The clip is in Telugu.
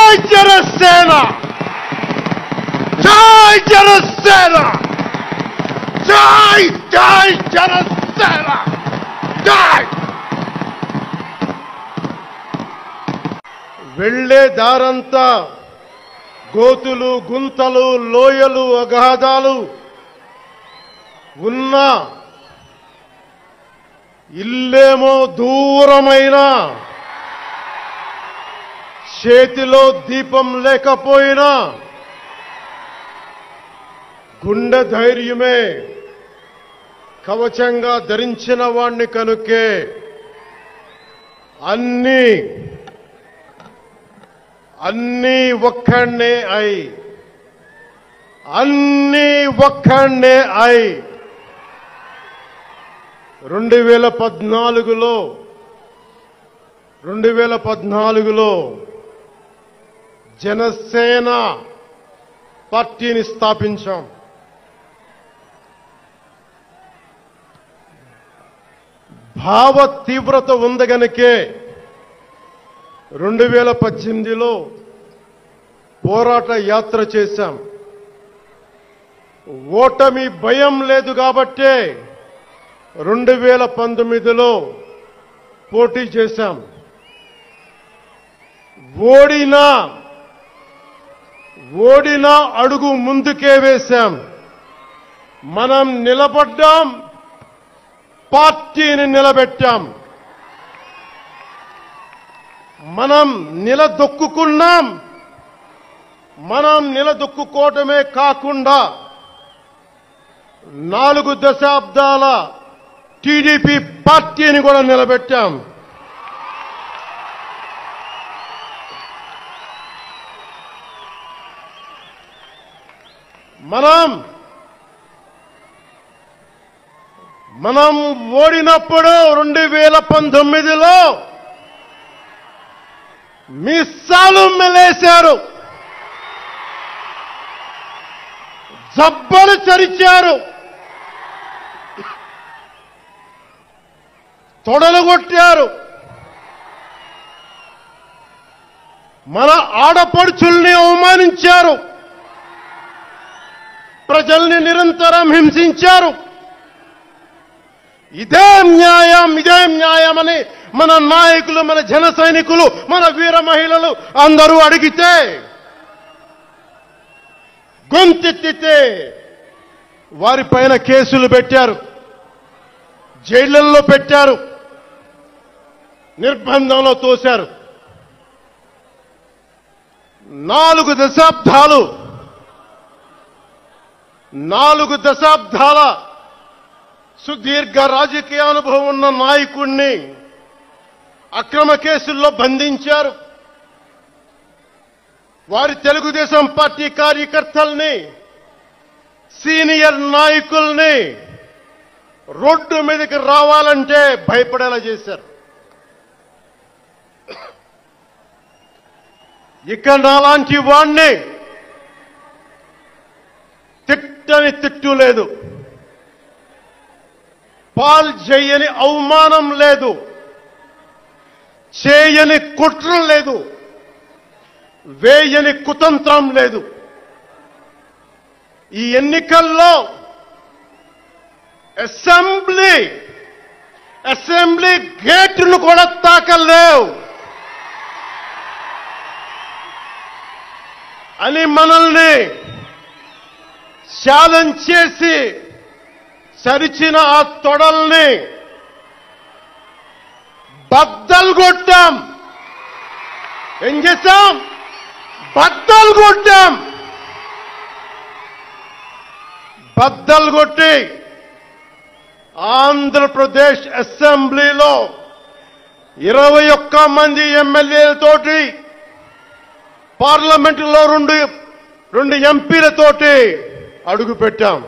జై జనసేన, జై జనసేన, జై జై జనసేన, జై. వెళ్లే దారంతా గోతులు, గుంతలు, లోయలు, అగాధాలు ఉన్నా, ఇల్లేమో దూరమైన, చేతిలో దీపం లేకపోయినా గుండె ధైర్యమే కవచంగా ధరించిన వాణ్ణి కనుకే అన్నీ ఒక్కడే అయి 2014లో జనసేన పార్టీని స్థాపించాం. భావ తీవ్రత ఉంది గనుకే 2018లో పోరాట యాత్ర చేశాం. ఓటమి భయం లేదు కాబట్టే 2019లో పోటీ చేశాం. ఓడినా అడుగు ముందుకే వేశాం. మనం నిలబడ్డాం, పార్టీని నిలబెట్టాం. మనం నిలదొక్కుకున్నాం. మనం నిలదొక్కుకోవటమే కాకుండా 4 దశాబ్దాల టీడీపీ పార్టీని కూడా నిలబెట్టాం. మనం ఓడినప్పుడు 2019లో మీసాలు మెలేశారు, జబ్బలు చరిచారు, తొడలు కొట్టారు. మన ఆడపడుచుల్ని అవమానించారు, ప్రజల్ని నిరంతరం హింసించారు. ఇదే న్యాయమని మన నాయకులు, మన జన సైనికులు, మన వీర మహిళలు అందరూ అడిగితే, గొంతెత్తితే వారిపైన కేసులు పెట్టారు, జైళ్లలో పెట్టారు, నిర్బంధంలో తోశారు. 4 దశాబ్దాల సుదీర్ఘ రాజకీయ అనుభవం ఉన్న నాయకుణ్ణి అక్రమ కేసుల్లో బంధించారు. వారి తెలుగుదేశం పార్టీ కార్యకర్తల్ని, సీనియర్ నాయకుల్ని రోడ్డు మీదకి రావాలంటే భయపడేలా చేశారు. ఇక నాలాంటి వాణ్ణి తిట్టని తిట్టు లేదు, పాల్ చేయని అవమానం లేదు, చేయని కుట్ర లేదు, వేయని కుతంత్రం లేదు. ఈ ఎన్నికల్లో అసెంబ్లీ గేటును కూడా తాకలేవు అని మనల్ని ఛాలెంజ్ చేసి సరిచిన ఆ తొడల్ని బద్దలు కొట్టాం. ఏం చేశాం? బద్దలు కొట్టాం. బద్దలు కొట్టి ఆంధ్రప్రదేశ్ అసెంబ్లీలో 21 మంది ఎమ్మెల్యేలతోటి, పార్లమెంటులో 2 ఎంపీలతోటి అడుగు పెట్టాం.